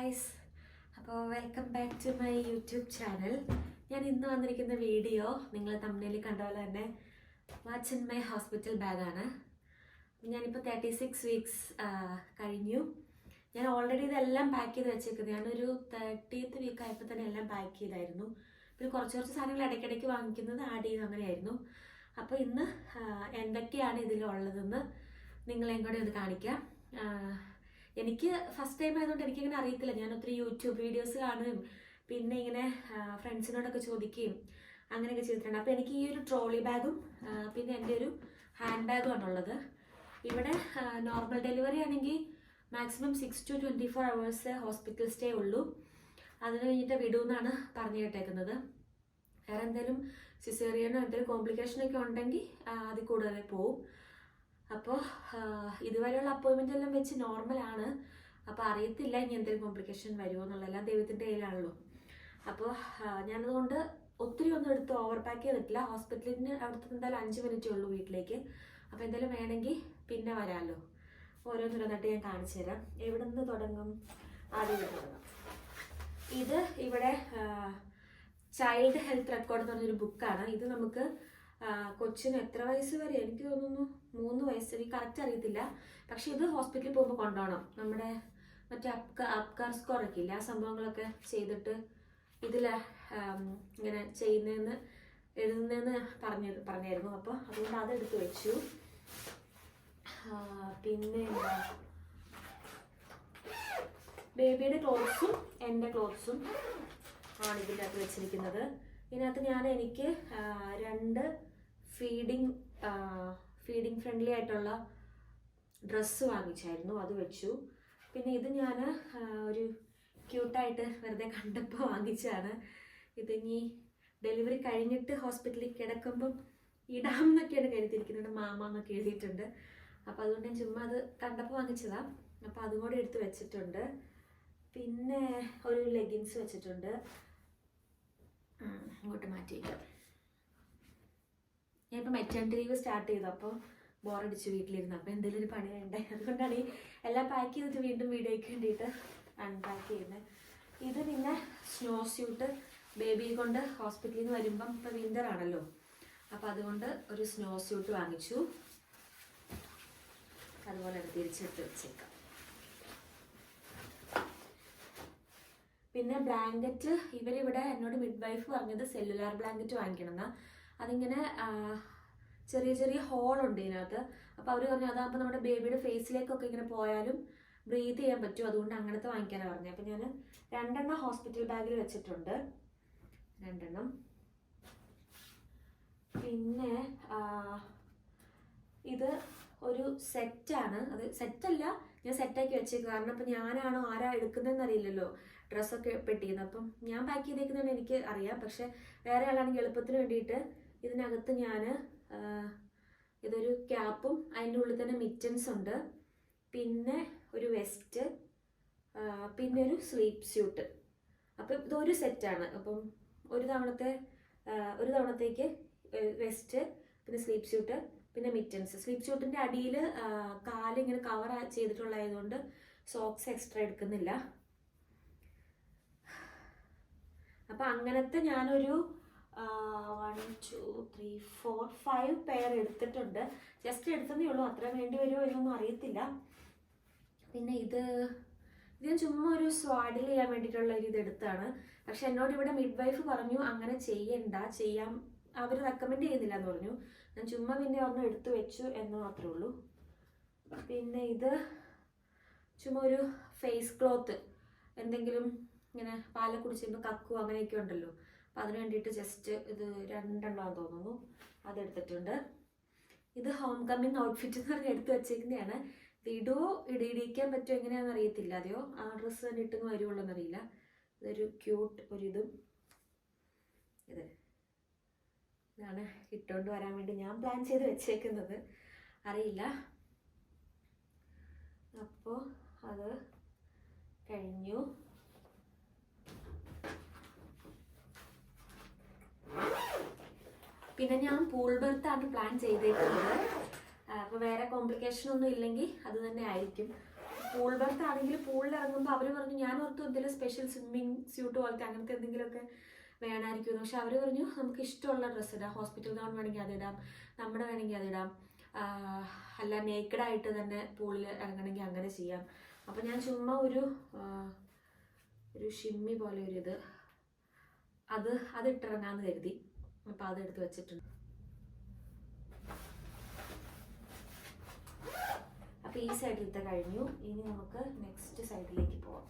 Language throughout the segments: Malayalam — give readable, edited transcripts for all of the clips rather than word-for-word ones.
ഗായ്സ്, അപ്പോൾ welcome back to my YouTube channel. ഞാൻ ഇന്ന് വന്നിരിക്കുന്ന വീഡിയോ നിങ്ങൾ തമ്മിൽ കണ്ട പോലെ തന്നെ വാട്ട്സ് ഇൻ മൈ ഹോസ്പിറ്റൽ ബാഗാണ്. ഞാനിപ്പോൾ 36 വീക്സ് കഴിഞ്ഞു. ഞാൻ ഓൾറെഡി ഇതെല്ലാം പാക്ക് ചെയ്ത് വെച്ചേക്കുന്നത്. ഞാനൊരു 30th വീക്ക് ആയപ്പോൾ തന്നെ എല്ലാം പാക്ക് ചെയ്തായിരുന്നു. പിന്നെ കുറച്ച് സാധനങ്ങൾ ഇടയ്ക്കിടയ്ക്ക് വാങ്ങിക്കുന്നത് ആഡ് ചെയ്ത് അങ്ങനെയായിരുന്നു. അപ്പോൾ ഇന്ന് എന്തൊക്കെയാണ് ഇതിലുള്ളതെന്ന് നിങ്ങളെയും കൂടെ ഒന്ന് കാണിക്കാം. എനിക്ക് ഫസ്റ്റ് ടൈം ആയതുകൊണ്ട് എനിക്കിങ്ങനെ അറിയത്തില്ല. ഞാൻ ഒത്തിരി യൂട്യൂബ് വീഡിയോസ് കാണുകയും പിന്നെ ഇങ്ങനെ ഫ്രണ്ട്സിനോടൊക്കെ ചോദിക്കുകയും അങ്ങനെയൊക്കെ ചെയ്തിട്ടുണ്ട്. അപ്പോൾ എനിക്ക് ഈ ഒരു ട്രോളി ബാഗും പിന്നെ എൻ്റെ ഒരു ഹാൻഡ് ബാഗും ആണുള്ളത്. ഇവിടെ നോർമൽ ഡെലിവറി ആണെങ്കിൽ maximum 6 to 24 hours hospital stay ഉള്ളൂ. അതിന് കഴിഞ്ഞിട്ട് വിടുമെന്നാണ് പറഞ്ഞു കേട്ടേക്കുന്നത്. വേറെ എന്തെങ്കിലും സിസേറിയനോ എന്തെങ്കിലും കോംപ്ലിക്കേഷനൊക്കെ ഉണ്ടെങ്കിൽ അതിൽ കൂടുതൽ പോവും. അപ്പോൾ ഇതുവരെയുള്ള അപ്പോയിൻമെൻ്റ് എല്ലാം വെച്ച് നോർമലാണ്. അപ്പോൾ അറിയത്തില്ല ഇനി എന്തെങ്കിലും കോംപ്ലിക്കേഷൻ വരുമോ എന്നുള്ളതെല്ലാം ദൈവത്തിൻ്റെ കയ്യിലാണല്ലോ. അപ്പോൾ ഞാനതുകൊണ്ട് ഒത്തിരി ഒന്നും എടുത്ത് ഓവർ പാക്ക് ചെയ്തിട്ടില്ല. ഹോസ്പിറ്റലിന് അവിടുത്തെ എന്തായാലും 5 മിനിറ്റേ ഉള്ളൂ വീട്ടിലേക്ക്. അപ്പോൾ എന്തെങ്കിലും വേണമെങ്കിൽ പിന്നെ വരാമല്ലോ. ഓരോന്നോരോന്നായിട്ട് ഞാൻ കാണിച്ചു തരാം. എവിടെ നിന്ന് തുടങ്ങും? ആദ്യം തുടങ്ങാം. ഇത് ഇവിടെ ചൈൽഡ് ഹെൽത്ത് റെക്കോർഡ് എന്ന് പറഞ്ഞൊരു ബുക്കാണ്. ഇത് നമുക്ക് കൊച്ചിന് എത്ര വയസ്സ് വരെ, എനിക്ക് തോന്നുന്നു 3 വയസ്സ്, എനിക്ക് കറക്റ്റ് അറിയത്തില്ല. പക്ഷെ ഇത് ഹോസ്പിറ്റലിൽ പോകുമ്പോൾ കൊണ്ടുപോകണം. നമ്മുടെ മറ്റേ അപ്കാർ സ്കോർ ഒക്കെ ഇല്ല, ആ സംഭവങ്ങളൊക്കെ ചെയ്തിട്ട് ഇതിൽ ഇങ്ങനെ ചെയ്യുന്നതെന്ന് എഴുതുന്നതെന്ന് പറഞ്ഞായിരുന്നു. അപ്പോൾ അതുകൊണ്ട് അതെടുത്ത് വെച്ചു. പിന്നെ ബേബിയുടെ ക്ലോത്ത്സും എൻ്റെ ക്ലോത്ത്സും ആണ് ഇതിൻ്റെ അകത്ത് വെച്ചിരിക്കുന്നത്. ഇതിനകത്ത് എനിക്ക് 2 ഫീഡിങ് ഫ്രണ്ട്ലി ആയിട്ടുള്ള ഡ്രസ്സ് വാങ്ങിച്ചായിരുന്നു, അത് വെച്ചു. പിന്നെ ഇത് ഞാൻ ഒരു ക്യൂട്ടായിട്ട് വെറുതെ കണ്ടപ്പോൾ വാങ്ങിച്ചതാണ്. ഇതിനി ഡെലിവറി കഴിഞ്ഞിട്ട് ഹോസ്പിറ്റലിൽ കിടക്കുമ്പം ഇടാം എന്നൊക്കെയാണ് കരുതിയിരിക്കുന്നത്. മാമ എന്നൊക്കെ എഴുതിയിട്ടുണ്ട്. അപ്പോൾ അതുകൊണ്ട് ഞാൻ ചുമ്മാ അത് കണ്ടപ്പോൾ വാങ്ങിച്ചതാണ്. അപ്പോൾ അതും കൂടി എടുത്ത് വെച്ചിട്ടുണ്ട്. പിന്നെ ഒരു ലെഗിൻസ് വെച്ചിട്ടുണ്ട്. ഇങ്ങോട്ട് മാറ്റിയില്ല. ഞാൻ ഇപ്പോൾ മെറ്റേണിറ്റി ലീവ് സ്റ്റാർട്ട് ചെയ്തു. അപ്പോൾ ബോറടിച്ചു വീട്ടിലിരുന്നു. അപ്പോൾ എന്തെങ്കിലും ഒരു പണി വേണ്ടേ, അതുകൊണ്ടാണ് ഈ എല്ലാം പാക്ക് ചെയ്തിട്ട് വീണ്ടും വീഡിയോയ്ക്ക് വേണ്ടിയിട്ട് അൺപാക്ക് ചെയ്യുന്നത്. ഇത് പിന്നെ സ്നോ സ്യൂട്ട്, ബേബിയെ കൊണ്ട് ഹോസ്പിറ്റലിൽ നിന്ന് വരുമ്പം ഇപ്പോൾ വിൻ്റർ ആണല്ലോ, അപ്പോൾ അതുകൊണ്ട് ഒരു സ്നോ സ്യൂട്ട് വാങ്ങിച്ചു. അതുപോലെ തിരിച്ചെടുത്ത് വെച്ചേക്കാം. പിന്നെ ബ്ലാങ്കറ്റ്, ഇവരിവിടെ എന്നോട് മിഡ് വൈഫ് പറഞ്ഞത് സെല്ലുലാർ ബ്ലാങ്കറ്റ് വാങ്ങിക്കണമെന്ന്. അതിങ്ങനെ ചെറിയ ചെറിയ ഹോളുണ്ട് ഇതിനകത്ത്. അപ്പോൾ അവർ പറഞ്ഞു അതാകുമ്പോൾ നമ്മുടെ ബേബിയുടെ ഫേസിലേക്കൊക്കെ ഇങ്ങനെ പോയാലും ബ്രീത്ത് ചെയ്യാൻ പറ്റും, അതുകൊണ്ട് അങ്ങനത്തെ വാങ്ങിക്കാനാണ് പറഞ്ഞത്. അപ്പോൾ ഞാൻ 2 എണ്ണം ഹോസ്പിറ്റൽ ബാഗിൽ വെച്ചിട്ടുണ്ട്, 2 എണ്ണം. പിന്നെ ഇത് ഒരു സെറ്റാണ്. അത് സെറ്റല്ല, ഞാൻ സെറ്റാക്കി വെച്ചേക്കും. കാരണം ഇപ്പം ഞാനാണോ ആരാ എടുക്കുന്നതെന്ന് അറിയില്ലല്ലോ ഡ്രസ്സൊക്കെ പെട്ടിന്ന്. അപ്പം ഞാൻ പാക്ക് ചെയ്തേക്കുന്നതാണ് എനിക്ക് അറിയാം. പക്ഷെ വേറെ ആളാണെങ്കിൽ എളുപ്പത്തിന് വേണ്ടിയിട്ട് ഇതിനകത്ത് ഞാൻ ഇതൊരു ക്യാപ്പും അതിൻ്റെ ഉള്ളിൽ തന്നെ മിറ്റൻസ് ഉണ്ട്, പിന്നെ ഒരു വെസ്റ്റ്, പിന്നെ ഒരു സ്ലീപ്പ് സ്യൂട്ട്. അപ്പം ഇതൊരു സെറ്റാണ്. അപ്പം ഒരു തവണത്തേക്ക് വെസ്റ്റ്, പിന്നെ സ്ലീപ്പ് സ്യൂട്ട്, പിന്നെ മിറ്റൻസ്. സ്ലീപ്പ് സ്യൂട്ടിൻ്റെ അടിയിൽ കാലിങ്ങനെ കവർ ചെയ്തിട്ടുള്ളതായതുകൊണ്ട് സോക്സ് എക്സ്ട്രാ എടുക്കുന്നില്ല. അപ്പം അങ്ങനത്തെ ഞാനൊരു 1 2 3 4 5 പെയർ എടുത്തിട്ടുണ്ട്. ജസ്റ്റ് എടുത്തതേ ഉള്ളൂ, അത്ര വേണ്ടി വരുമോ എന്നൊന്നും അറിയത്തില്ല. പിന്നെ ഇത് ഞാൻ ചുമ്മാ ഒരു സ്വാഡിൽ ചെയ്യാൻ വേണ്ടിയിട്ടുള്ള ഒരു ഇതെടുത്താണ്. പക്ഷെ എന്നോട് ഇവിടെ മിഡ് വൈഫ് പറഞ്ഞു അങ്ങനെ ചെയ്യണ്ട, ചെയ്യാം, അവർ റെക്കമെൻഡ് ചെയ്യുന്നില്ല എന്ന് പറഞ്ഞു. ഞാൻ ചുമ്മാ പിന്നെ ഒരെണ്ണം എടുത്തു വെച്ചു എന്ന് മാത്രമേ ഉള്ളൂ. പിന്നെ ഇത് ചുമ്മാ ഒരു ഫേസ് ക്ലോത്ത്, എന്തെങ്കിലും ഇങ്ങനെ പാല് കുടിച്ചുമ്പോൾ കക്കു അങ്ങനെയൊക്കെ ഉണ്ടല്ലോ, അപ്പോൾ അതിന് വേണ്ടിയിട്ട് ജസ്റ്റ് ഇത് 2 എണ്ണം തോന്നുന്നു, അതെടുത്തിട്ടുണ്ട്. ഇത് ഹോം കമ്മിങ് ഔട്ട്ഫിറ്റ് എന്ന് പറഞ്ഞ് എടുത്ത് വെച്ചേക്കുന്നതാണ്. ഇത് ഇടിയിക്കാൻ പറ്റുമോ എങ്ങനെയാണെന്ന് അറിയത്തില്ല. അതെയോ ആ ഡ്രസ്സ് തന്നെ ഇട്ടെന്ന് വരുവുള്ളൂ എന്നറിയില്ല. ഇതൊരു ക്യൂട്ട് ഒരിതും ഇതാണ് ഇട്ടുകൊണ്ട് വരാൻ വേണ്ടി ഞാൻ പ്ലാൻ ചെയ്ത് വെച്ചേക്കുന്നത്, അറിയില്ല. അപ്പോൾ അത് കഴിഞ്ഞു. പിന്നെ ഞാൻ പൂൾ ബെർത്താണ് പ്ലാൻ ചെയ്തേക്കുന്നത്. അപ്പോൾ വേറെ കോംപ്ലിക്കേഷൻ ഒന്നും ഇല്ലെങ്കിൽ അത് തന്നെ ആയിരിക്കും. പൂൾ ബർത്ത് ആണെങ്കിൽ പൂളിൽ ഇറങ്ങുമ്പോൾ അവർ പറഞ്ഞു, ഞാൻ ഓർത്തു എന്തെങ്കിലും സ്പെഷ്യൽ സ്വിമ്മിങ് സ്യൂട്ട് പോലത്തെ അങ്ങനത്തെ എന്തെങ്കിലുമൊക്കെ വേണമായിരിക്കും. പക്ഷെ അവർ പറഞ്ഞു നമുക്ക് ഇഷ്ടമുള്ള ഡ്രസ്സ് ഇടാം, ഹോസ്പിറ്റൽ ഗൗൺ വേണമെങ്കിൽ അതിടാം, നമ്മുടെ വേണമെങ്കിൽ അതിടാം, അല്ല നേക്കഡായിട്ട് തന്നെ പൂളിൽ ഇറങ്ങണമെങ്കിൽ അങ്ങനെ ചെയ്യാം. അപ്പം ഞാൻ ചുമ്മാ ഒരു ഷിമ്മി പോലെ ഒരു ഇത് അതിട്ടിറങ്ങാമെന്ന് കരുതി. അപ്പം അതെടുത്ത് വെച്ചിട്ടുണ്ട്. അപ്പോൾ ഈ സൈഡിലത്തെ കഴിഞ്ഞു. ഇനി നമുക്ക് നെക്സ്റ്റ് സൈഡിലേക്ക് പോവാം.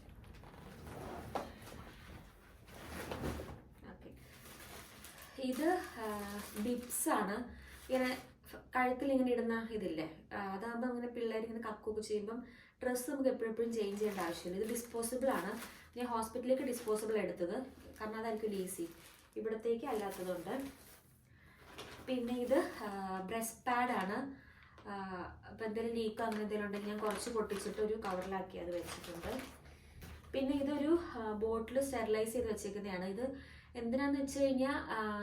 ഓക്കെ, ഇത് ബിബ്സ് ആണ്. ഇങ്ങനെ കഴുത്തിൽ ഇങ്ങനെ ഇടുന്ന ഇതില്ലേ, അതാകുമ്പോൾ ഇങ്ങനെ പിള്ളേർ ഇങ്ങനെ കക്കൊക്കെ ചെയ്യുമ്പം ഡ്രസ്സ് നമുക്ക് എപ്പോഴും ചേഞ്ച് ചെയ്യേണ്ട ആവശ്യമില്ല. ഇത് ഡിസ്പോസിബിൾ ആണ്. ഞാൻ ഹോസ്പിറ്റലിലേക്ക് ഡിസ്പോസിബിൾ എടുത്തത്, കാരണം അതായിരിക്കും ഈസി. ഇവിടത്തേക്ക് അല്ലാത്തതുണ്ട്. പിന്നെ ഇത് ബ്രസ്റ്റ് പാഡാണ്. അപ്പോൾ എന്തെങ്കിലും ലീക്കോ അങ്ങനെ എന്തെങ്കിലും ഉണ്ടെങ്കിൽ ഞാൻ കുറച്ച് പൊട്ടിച്ചിട്ട് ഒരു കവറിലാക്കി അത് വെച്ചിട്ടുണ്ട്. പിന്നെ ഇതൊരു ബോട്ടിൽ സ്റ്റെറിലൈസ് ചെയ്ത് വെച്ചേക്കുന്നതാണ്. ഇത് എന്തിനാന്ന് വെച്ച് കഴിഞ്ഞാൽ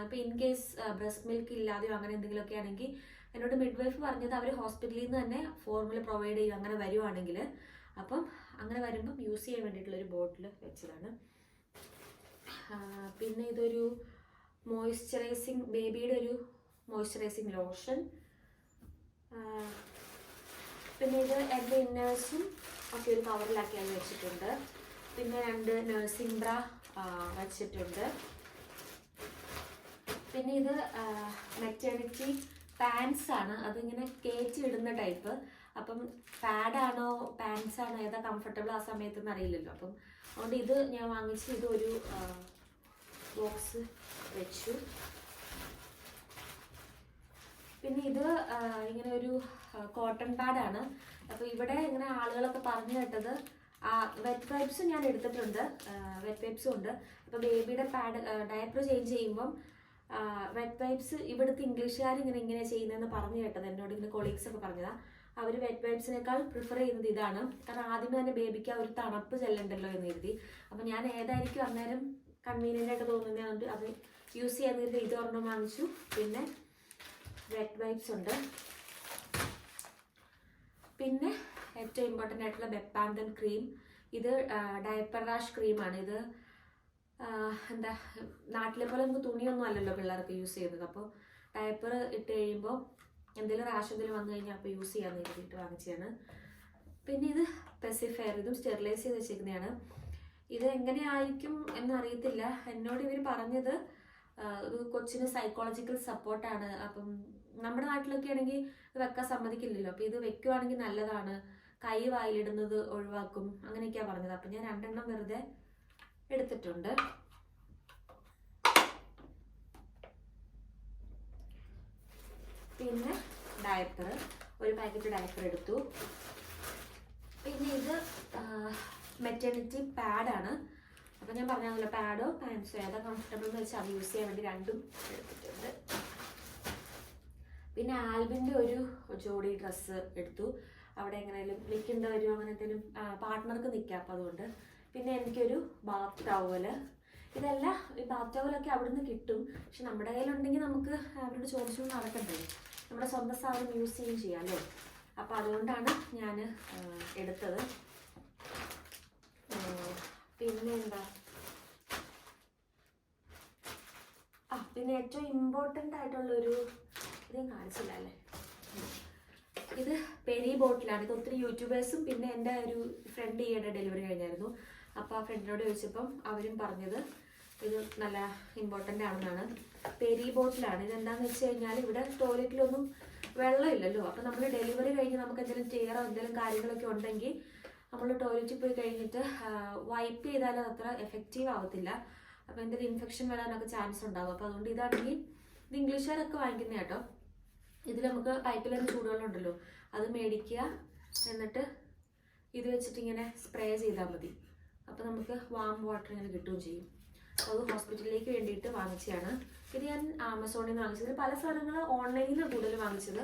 ഇപ്പോൾ ഇൻ കേസ് ബ്രസ്റ്റ് മിൽക്ക് ഇല്ലാതെയോ അങ്ങനെ എന്തെങ്കിലുമൊക്കെ ആണെങ്കിൽ എന്നോട് മിഡ് വൈഫ് പറഞ്ഞത് അവർ ഹോസ്പിറ്റലിൽ നിന്ന് തന്നെ ഫോർമുല പ്രൊവൈഡ് ചെയ്യും അങ്ങനെ വരുവാണെങ്കിൽ. അപ്പം അങ്ങനെ വരുമ്പം യൂസ് ചെയ്യാൻ വേണ്ടിയിട്ടുള്ളൊരു ബോട്ടിൽ വെച്ചതാണ്. പിന്നെ ഇതൊരു മോയ്സ്ചറൈസിങ്, ബേബിയുടെ ഒരു മോയ്സ്ചറൈസിങ് ലോഷൻ. പിന്നെ ഇത് എൻ്റെ ഇന്നേഴ്സും ഒക്കെ ഒരു കവറിലാക്കി അത് വെച്ചിട്ടുണ്ട്. പിന്നെ 2 നഴ്സിംഗ് ബ്ര വെച്ചിട്ടുണ്ട്. പിന്നെ ഇത് മെറ്റേണിറ്റി പാൻസ് ആണ്. അതിങ്ങനെ കയറ്റി ഇടുന്ന ടൈപ്പ്. അപ്പം പാഡാണോ പാൻസ് ആണോ ഏതാ കംഫർട്ടബിൾ ആ സമയത്തൊന്നും അറിയില്ലല്ലോ. അപ്പം അതുകൊണ്ട് ഇത് ഞാൻ വാങ്ങിച്ച് ഇതൊരു ബോക്സ് വെച്ചു. പിന്നെ ഇത് ഇങ്ങനെ ഒരു കോട്ടൺ പാഡാണ്. അപ്പോൾ ഇവിടെ ഇങ്ങനെ ആളുകളൊക്കെ പറഞ്ഞു കേട്ടത് വെറ്റ് വൈപ്സ് ഞാൻ എടുത്തിട്ടുണ്ട്, വെറ്റ് വൈപ്സും ഉണ്ട്. അപ്പോൾ ബേബിയുടെ പാഡ് ഡയപ്പർ ചേഞ്ച് ചെയ്യുമ്പം വെറ്റ് വൈപ്സ് ഇവിടുത്തെ ഇംഗ്ലീഷുകാർ ഇങ്ങനെ ചെയ്യുന്നതെന്ന് പറഞ്ഞു കേട്ടത്. എന്നോട് ഇങ്ങനെ കൊളീഗ്സ് ഒക്കെ പറഞ്ഞതാണ്. അവർ വെറ്റ് വൈപ്സിനേക്കാൾ പ്രിഫർ ചെയ്യുന്നത് ഇതാണ്. കാരണം ആദ്യമേ തന്നെ ബേബിക്ക് ആ ഒരു തണുപ്പ് ചെല്ലണ്ടല്ലോ എന്ന് കരുതി. അപ്പം ഞാൻ ഏതായിരിക്കും അന്നേരം കൺവീനിയൻ്റ് ആയിട്ട് തോന്നുന്നത് അത് യൂസ് ചെയ്യാൻ കരുതി ഇത് ഒരെണ്ണം വാങ്ങിച്ചു. പിന്നെ വെറ്റ് വൈപ്സ് ഉണ്ട്. പിന്നെ ഏറ്റവും ഇമ്പോർട്ടൻ്റ് ആയിട്ടുള്ള ബെപ്പാന്തൻ ക്രീം. ഇത് ഡയപ്പർ റാഷ് ക്രീമാണ്. ഇത് എന്താ നാട്ടിലെ പോലെ നമുക്ക് തുണിയൊന്നും അല്ലല്ലോ പിള്ളേർക്ക് യൂസ് ചെയ്യുന്നത്. അപ്പോൾ ഡയപ്പർ ഇട്ട് കഴിയുമ്പോൾ എന്തെങ്കിലും റാഷ് എന്തെങ്കിലും വന്നു കഴിഞ്ഞാൽ അപ്പോൾ യൂസ് ചെയ്യാൻ വേണ്ടിയിട്ട് വാങ്ങിച്ചതാണ്. പിന്നെ ഇത് പെസിഫയർ, ഇതും സ്റ്റെറിലൈസ് ചെയ്ത് വെച്ചിരിക്കുന്നതാണ്. ഇത് എങ്ങനെയായിരിക്കും എന്നറിയത്തില്ല. എന്നോട് ഇവർ പറഞ്ഞത് ഒരു കൊച്ചിന് സൈക്കോളജിക്കൽ സപ്പോർട്ടാണ്. അപ്പം നമ്മുടെ നാട്ടിലൊക്കെ ആണെങ്കിൽ ഇത് വെക്കാൻ സമ്മതിക്കില്ലല്ലോ. അപ്പോൾ ഇത് വെക്കുവാണെങ്കിൽ നല്ലതാണ്, കൈ വായിലിടുന്നത് ഒഴിവാക്കും, അങ്ങനെയൊക്കെയാണ് പറഞ്ഞത്. അപ്പം ഞാൻ 2 എണ്ണം വെറുതെ എടുത്തിട്ടുണ്ട്. പിന്നെ ഡയപ്പർ, ഒരു പാക്കറ്റ് ഡയപ്പർ എടുത്തു. പിന്നെ ഇത് മെറ്റേണിറ്റി പാഡാണ്. അപ്പം ഞാൻ പറഞ്ഞല്ലോ പാഡോ പാൻസോ ഏതാ കംഫർട്ടബിൾ എന്ന് വെച്ചാൽ അത് യൂസ് ചെയ്യാൻ വേണ്ടി 2ഉം എടുത്തിട്ടുണ്ട്. പിന്നെ ആൽബിൻ്റെ ഒരു ജോഡി ഡ്രസ്സ് എടുത്തു. അവിടെ എങ്ങനെയാലും നിൽക്കേണ്ട വരും, അങ്ങനെ എന്തെങ്കിലും പാർട്ട്ണർക്ക് നിൽക്കാം, അപ്പം അതുകൊണ്ട്. പിന്നെ എനിക്കൊരു ബാത്ത് ടവല്. ഇതെല്ലാം ഈ ബാത്ത് ടവലൊക്കെ അവിടെ നിന്ന് കിട്ടും. പക്ഷെ നമ്മുടെ കയ്യിലുണ്ടെങ്കിൽ നമുക്ക് അവരോട് ചോദിച്ചു നടക്കണ്ടേ, നമ്മുടെ സ്വന്തം സാധനം യൂസ് ചെയ്യുകയും ചെയ്യാമല്ലോ. അപ്പോൾ അതുകൊണ്ടാണ് ഞാൻ എടുത്തത്. പിന്നെ എന്താ, പിന്നെ ഏറ്റവും ഇമ്പോർട്ടൻ്റ് ആയിട്ടുള്ളൊരു ഇത് ഞാൻ കാണിച്ചില്ല അല്ലേ, ഇത് പെരി ബോട്ടിലാണ്. ഇത് ഒത്തിരി യൂട്യൂബേഴ്സും പിന്നെ എൻ്റെ ഒരു ഫ്രണ്ട് ഈയിടെ ഡെലിവറി കഴിഞ്ഞായിരുന്നു. അപ്പോൾ ആ ഫ്രണ്ടിനോട് ചോദിച്ചപ്പം അവരും പറഞ്ഞത് ഇത് നല്ല ഇമ്പോർട്ടൻ്റ് ആണെന്നാണ്. പെരി ബോട്ടിലാണ്. ഇതെന്താണെന്ന് വെച്ച് കഴിഞ്ഞാൽ ഇവിടെ ടോയ്ലറ്റിലൊന്നും വെള്ളമില്ലല്ലോ. അപ്പോൾ നമ്മൾ ഡെലിവറി കഴിഞ്ഞ് നമുക്ക് എന്തെങ്കിലും ടീയറോ എന്തെങ്കിലും കാര്യങ്ങളൊക്കെ ഉണ്ടെങ്കിൽ നമ്മൾ ടോയ്ലറ്റിൽ പോയി കഴിഞ്ഞിട്ട് വൈപ്പ് ചെയ്താൽ അത്ര എഫക്റ്റീവ് ആവത്തില്ല. അപ്പോൾ എന്തെങ്കിലും ഇൻഫെക്ഷൻ വരാനൊക്കെ ചാൻസ് ഉണ്ടാകും. അപ്പോൾ അതുകൊണ്ട് ഇതാണെങ്കിൽ ഇത് ഇംഗ്ലീഷുകാരൊക്കെ വാങ്ങിക്കുന്ന കേട്ടോ. ഇതിൽ നമുക്ക് പൈപ്പിലൊരു ചൂടുവെള്ളം ഉണ്ടല്ലോ, അത് മേടിക്കുക, എന്നിട്ട് ഇത് വെച്ചിട്ട് ഇങ്ങനെ സ്പ്രേ ചെയ്താൽ മതി. അപ്പോൾ നമുക്ക് വാം വാട്ടർ ഇങ്ങനെ കിട്ടുകയും ചെയ്യും. അത് ഹോസ്പിറ്റലിലേക്ക് വേണ്ടിയിട്ട് വാങ്ങിച്ചതാണ്. ഇത് ഞാൻ ആമസോണിൽ നിന്ന് വാങ്ങിച്ചത്. പല സാധനങ്ങൾ ഓൺലൈനിൽ നിന്ന് കൂടുതൽ വാങ്ങിച്ചത്.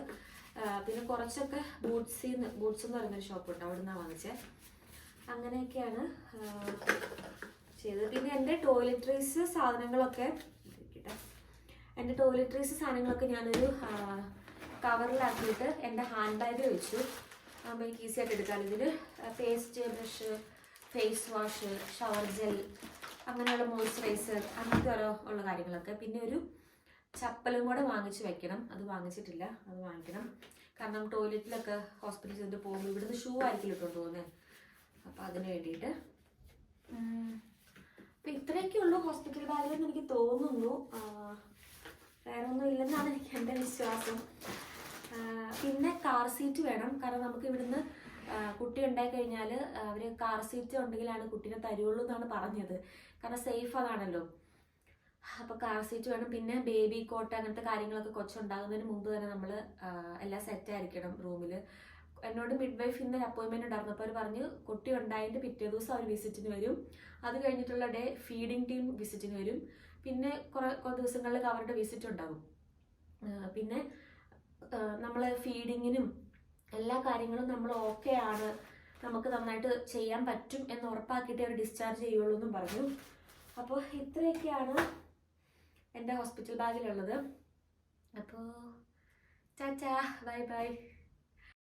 പിന്നെ കുറച്ചൊക്കെ ബൂട്ട്സ് എന്ന് പറയുന്നൊരു ഷോപ്പുണ്ട്, അവിടെ നിന്നാണ് വാങ്ങിച്ചത്. അങ്ങനെയൊക്കെയാണ് ചെയ്തത്. പിന്നെ എൻ്റെ ടോയ്ലറ്ററീസ് സാധനങ്ങളൊക്കെ ഞാനൊരു കവറിലാക്കിയിട്ട് എൻ്റെ ഹാൻഡ് ബാഗിൽ വെച്ചു. ആകുമ്പോൾ എനിക്ക് ഈസി ആയിട്ട് എടുക്കാം. ഇതിൽ paste, brush, face wash, shower gel, അങ്ങനെയുള്ള മോയ്സ്ചറൈസർ, അങ്ങനത്തെ ഓരോ ഉള്ള കാര്യങ്ങളൊക്കെ. പിന്നെ ഒരു ചപ്പലും കൂടെ വാങ്ങിച്ച് വെക്കണം. അത് വാങ്ങിച്ചിട്ടില്ല, അത് വാങ്ങിക്കണം. കാരണം ടോയ്ലറ്റിലൊക്കെ ഹോസ്പിറ്റലിൽ പോകുമ്പോൾ ഇവിടുന്ന് ഷൂ ആയിരിക്കും ഇട്ടുകൊണ്ട് പോകുന്നത്. അപ്പോൾ അതിന് വേണ്ടിയിട്ട് അപ്പം ഇത്രയൊക്കെ ഉള്ളൂ ഹോസ്പിറ്റൽ ബാഗിലെന്ന് എനിക്ക് തോന്നുന്നു. വേറെ ഒന്നും ഇല്ലെന്നാണ് എനിക്ക് എൻ്റെ വിശ്വാസം. പിന്നെ കാർ സീറ്റ് വേണം. കാരണം നമുക്ക് ഇവിടുന്ന് കുട്ടി ഉണ്ടായി കഴിഞ്ഞാൽ അവർ കാർ സീറ്റ് ഉണ്ടെങ്കിലാണ് കുട്ടീനെ തരുള്ളൂ എന്നാണ് പറഞ്ഞത്. കാരണം സേഫ് അതാണല്ലോ. അപ്പോൾ കാർ സീറ്റ് വേണം. പിന്നെ ബേബി കോട്ട് അങ്ങനത്തെ കാര്യങ്ങളൊക്കെ കൊച്ചുണ്ടാകുന്നതിന് മുമ്പ് തന്നെ നമ്മൾ എല്ലാം സെറ്റായിരിക്കണം റൂമിൽ. എന്നോട് മിഡ് വൈഫ് ഇന്നൊരു അപ്പോയിൻമെൻറ്റ് ഉണ്ടായിരുന്നു. അപ്പോൾ അവർ പറഞ്ഞു കുട്ടി ഉണ്ടായതിൻ്റെ പിറ്റേ ദിവസം അവർ വിസിറ്റിന് വരും. അത് കഴിഞ്ഞിട്ടുള്ള ഡേ ഫീഡിങ് ടീം വിസിറ്റിന് വരും. പിന്നെ കുറേ ദിവസങ്ങളിൽ അവരുടെ വിസിറ്റ് ഉണ്ടാകും. പിന്നെ നമ്മൾ ഫീഡിങ്ങിനും എല്ലാ കാര്യങ്ങളും നമ്മൾ ഓക്കെ ആണ്, നമുക്ക് നന്നായിട്ട് ചെയ്യാൻ പറ്റും എന്ന് ഉറപ്പാക്കിയിട്ട് അവർ ഡിസ്ചാർജ് ചെയ്യുള്ളൂ എന്നും പറഞ്ഞു. അപ്പോൾ ഇത്രയൊക്കെയാണ് എൻ്റെ ഹോസ്പിറ്റൽ ബാഗിലുള്ളത്. അപ്പോൾ ടാറ്റാ, ബൈ ബൈ.